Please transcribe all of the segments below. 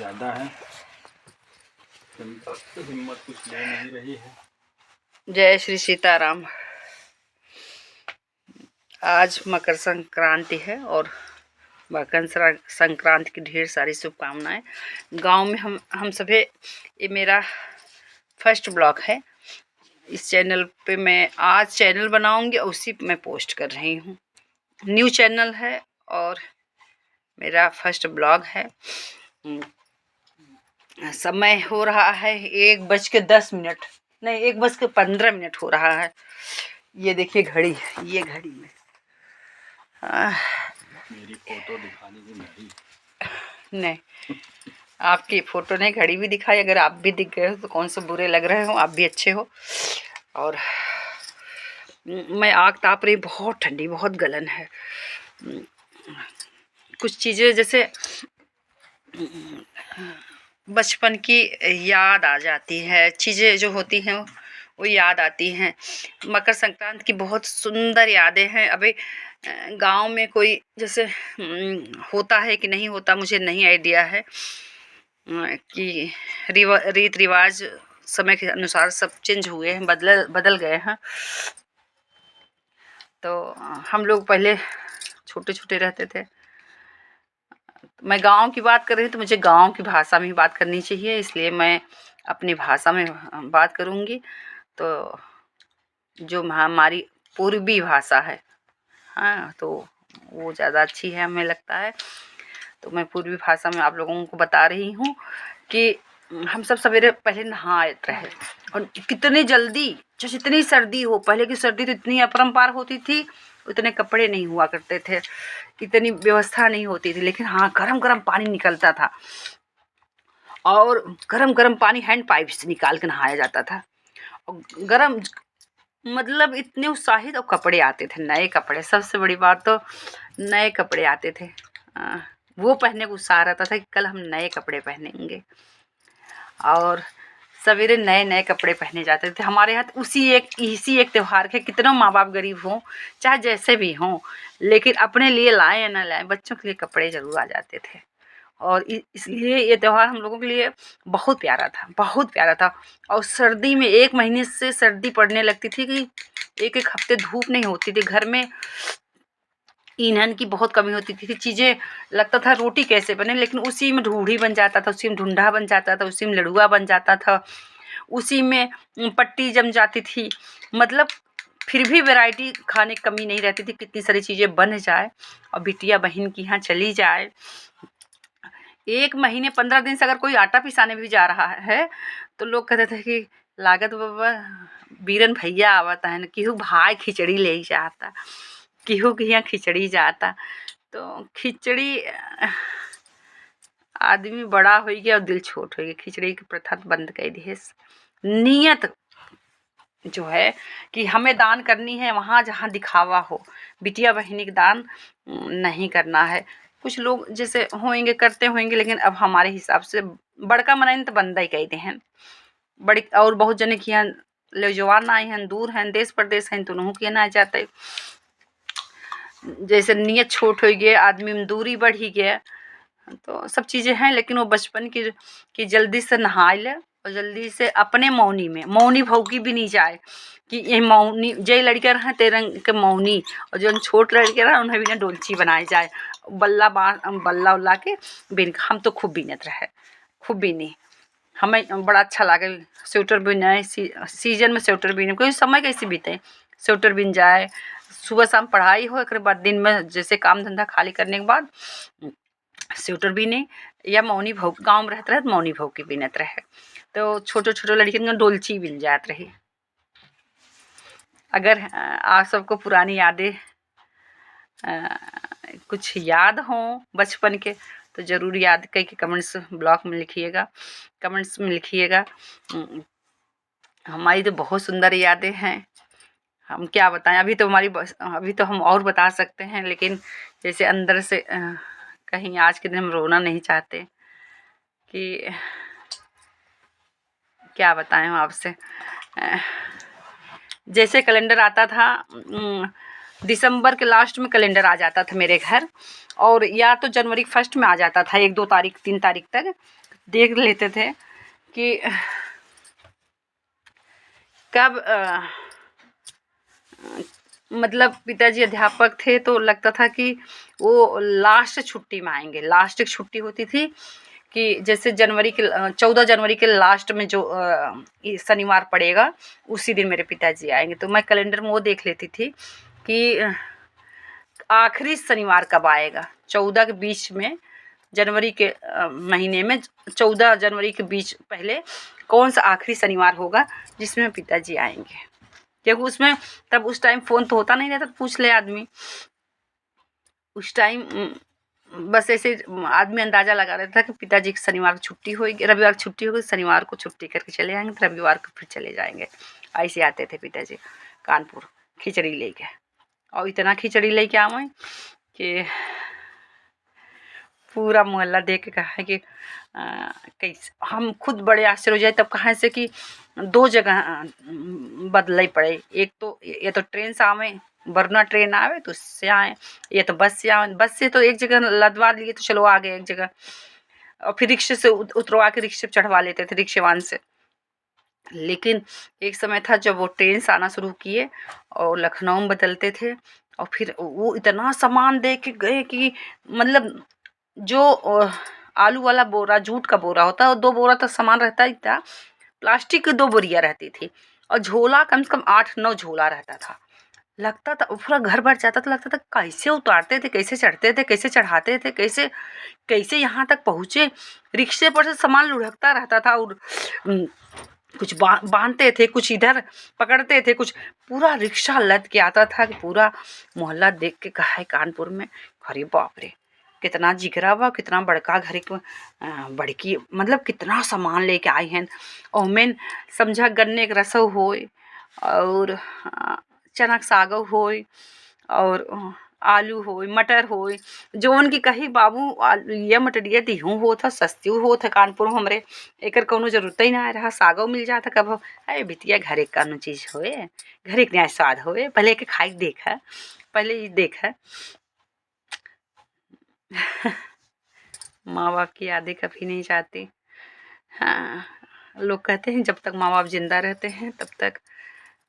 ज़्यादा है, हिम्मत कुछ ले नहीं रही है। जय श्री सीताराम। आज मकर संक्रांति है और मकर संक्रांति की ढेर सारी शुभकामनाएं। गांव में हम सभी, ये मेरा फर्स्ट ब्लॉग है। इस चैनल पे मैं आज चैनल बनाऊंगी और उसी पे मैं पोस्ट कर रही हूँ। न्यू चैनल है और मेरा फर्स्ट ब्लॉग है। समय हो रहा है 1:10, नहीं 1:15 हो रहा है। ये देखिए घड़ी, ये घड़ी में मेरी फोटो दिखाने की घड़ी नहीं, आपकी फोटो नहीं, घड़ी भी दिखाई। अगर आप भी दिख गए हो तो कौन से बुरे लग रहे हो, आप भी अच्छे हो। और मैं आग ताप रही, बहुत ठंडी, बहुत गलन है। कुछ चीज़ें जैसे बचपन की याद आ जाती है, चीज़ें जो होती हैं वो याद आती हैं। मकर संक्रांति की बहुत सुंदर यादें हैं। अभी गांव में कोई जैसे होता है कि नहीं होता, मुझे नहीं आइडिया है कि रीत रिवाज समय के अनुसार सब चेंज हुए हैं, बदल गए हैं। तो हम लोग पहले छोटे छोटे रहते थे। मैं गांव की बात कर रही हूँ तो मुझे गांव की भाषा में ही बात करनी चाहिए, इसलिए मैं अपनी भाषा में बात करूँगी। तो जो हमारी पूर्वी भाषा है, हाँ, तो वो ज़्यादा अच्छी है हमें लगता है। तो मैं पूर्वी भाषा में आप लोगों को बता रही हूँ कि हम सब सवेरे पहले नहाए रहे, और कितनी जल्दी, जैसे इतनी सर्दी हो, पहले की सर्दी तो इतनी अपरंपार होती थी, उतने कपड़े नहीं हुआ करते थे, इतनी व्यवस्था नहीं होती थी, लेकिन हाँ गरम गरम पानी निकलता था और गरम गरम पानी हैंड पाइप से निकाल के नहाया जाता था। और गरम मतलब इतने उत्साहित, और कपड़े आते थे, नए कपड़े। सबसे बड़ी बात तो नए कपड़े आते थे, वो पहनने को उत्साह रहता था कि कल हम नए कपड़े पहनेंगे। और सवेरे नए नए कपड़े पहने जाते थे हमारे यहाँ। इसी एक त्यौहार के कितना माँ बाप गरीब हों, चाहे जैसे भी हों, लेकिन अपने लिए लाएं या ना लाएं, बच्चों के लिए कपड़े जरूर आ जाते थे। और इसलिए ये त्यौहार हम लोगों के लिए बहुत प्यारा था, बहुत प्यारा था। और सर्दी में 1 महीने से सर्दी पड़ने लगती थी कि एक हफ्ते धूप नहीं होती थी घर में। ईंधन की बहुत कमी होती थी, चीज़ें लगता था रोटी कैसे बने, लेकिन उसी में ढूढ़ी बन जाता था, उसी में ढूंढा बन जाता था, उसी में लड़ुआ बन जाता था, उसी में पट्टी जम जाती थी। मतलब फिर भी वैरायटी खाने की कमी नहीं रहती थी, कितनी सारी चीज़ें बन जाए और बिटिया बहन की यहाँ चली जाए। 1 महीने 15 दिन से अगर कोई आटा पिसाने भी जा रहा है तो लोग कहते थे कि लागत बाबा बीरन भैया आवता है न, केहू भाई खिचड़ी ले जाता, केहू के यहाँ खिचड़ी जाता। तो खिचड़ी, आदमी बड़ा हो गया और दिल छोट हो गया, खिचड़ी की प्रथा बंद कर दी है। नियत जो है कि हमें दान करनी है वहाँ जहाँ दिखावा हो, बिटिया बहिनी के दान नहीं करना है। कुछ लोग जैसे होंगे करते होंगे, लेकिन अब हमारे हिसाब से बड़का मनाइन तो बंदा ही कहते हैं बड़ी। और बहुत जने की यहाँ ले जवान आए हैं, दूर हैं, देश प्रदेश हैं, तो उन्हों के ना जाते। जैसे नियत छोट हो गए, आदमी में दूरी बढ़ी गया, तो सब चीज़ें हैं। लेकिन वो बचपन की जल्दी से नहा ले और जल्दी से अपने मौनी भौकी भी नहीं जाए कि ये मौनी जय लड़के रहे तेरंग के मौनी, और जो छोट लड़के रहे उन्हें भी ना डोलची बनाए जाए, बल्ला उल्ला के बिन। हम तो खूब बीनत रहे, खूब बीनी, हमें बड़ा अच्छा लगे। स्वेटर बिनाए, सीजन में स्वेटर बिने, कोई समय कैसे बीते, स्वेटर बिन जाए, सुबह शाम पढ़ाई हो, एक बाद दिन में जैसे काम धंधा खाली करने के बाद स्वेटर बीने, या मौनी भौक गाँव में रहते रहे मौनी भौकी बीनत रहे। तो छोटे छोटे लड़कियों डोलची बिन जात रही। अगर आप सबको पुरानी यादें कुछ याद हों बचपन के, तो ज़रूर याद करके कमेंट्स ब्लॉग में लिखिएगा, कमेंट्स में लिखिएगा। हमारी तो बहुत सुंदर यादें हैं, हम क्या बताएं। अभी तो हम और बता सकते हैं, लेकिन जैसे अंदर से कहीं आज के दिन हम रोना नहीं चाहते कि क्या बताएं हम आपसे। जैसे कैलेंडर आता था, दिसंबर के लास्ट में कैलेंडर आ जाता था मेरे घर, और या तो जनवरी 1 में आ जाता था, 1, 2 तारीख 3 तारीख तक देख लेते थे कि कब मतलब पिताजी अध्यापक थे तो लगता था कि वो लास्ट छुट्टी में आएंगे। लास्ट की छुट्टी होती थी कि जैसे जनवरी के 14 जनवरी के लास्ट में जो शनिवार पड़ेगा उसी दिन मेरे पिताजी आएंगे। तो मैं कैलेंडर में वो देख लेती थी कि आखिरी शनिवार कब आएगा। 14 के बीच में जनवरी के महीने में 14 जनवरी के बीच पहले कौन सा आखिरी शनिवार होगा जिसमें पिताजी आएंगे, क्योंकि उसमें तब उस टाइम फ़ोन तो होता नहीं रहता, पूछ ले आदमी। उस टाइम बस ऐसे आदमी अंदाज़ा लगा रहता था कि पिताजी की शनिवार को छुट्टी होगी, रविवार की छुट्टी होगी, शनिवार को छुट्टी करके चले जाएंगे, तो रविवार को फिर चले जाएंगे। ऐसे आते थे पिताजी कानपुर खिचड़ी लेके, और इतना खिचड़ी लेके आवे कि पूरा मोहल्ला देख के कहा है कि कैसे हम खुद बड़े आश्चर्य हो जाए तब कहाँ से कि 2 जगह बदलई पड़े। एक तो ये तो ट्रेन से आवे, वरना ट्रेन आवे तो उससे आए, ये तो बस से आवे। बस से तो एक जगह लदवा लिए तो चलो आ गए एक जगह, और फिर रिक्शे से उतरवा के रिक्शे पे चढ़वा लेते थे रिक्शेवान से। लेकिन एक समय था जब वो ट्रेन से आना शुरू किए और लखनऊ में बदलते थे, और फिर वो इतना सामान दे के गए कि मतलब जो आलू वाला बोरा, जूट का बोरा होता है, 2 बोरा तक सामान रहता ही था। प्लास्टिक की 2 बोरियां रहती थी और झोला कम से कम 8-9 झोला रहता था। लगता था पूरा घर भर जाता था। लगता था कैसे उतारते थे, कैसे चढ़ते थे, कैसे चढ़ाते थे, कैसे कैसे यहाँ तक पहुँचे। रिक्शे पर से सामान लुढ़कता रहता था और कुछ बांधते थे, कुछ इधर पकड़ते थे, कुछ पूरा रिक्शा लद के आता था कि पूरा मोहल्ला देख के कहा है कानपुर में, अरे बाप रे कितना जिगरा बा, कितना बड़का घर के बड़की मतलब कितना सामान लेके आए हैं। और मेन समझा गन्ने के रसो होए और चना के सागो होए और आलू होए, मटर होए, जौन की कही बाबू आलूया मटरिया दिहूँ होत ह, सस्ती होत ह कानपुर में हमरे, एकर कौनो जरूरत ही ना रहा। सागो मिल जाता कब। अरे बिटिया घरे का कौनो चीज होए, घरे के न्याय स्वाद होए, पहले के खाई देखा, पहले ये देखा। माँ बाप की यादें कभी नहीं जाती। हाँ, लोग कहते हैं जब तक माँ बाप जिंदा रहते हैं तब तक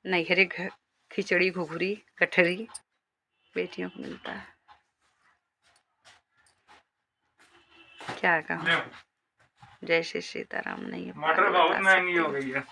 नैहरे खिचड़ी घुघरी कटहरी बेटियों को मिलता है। क्या कहूँ, जय श्री सीताराम। नहीं मटर बहुत महंगी हो गई है।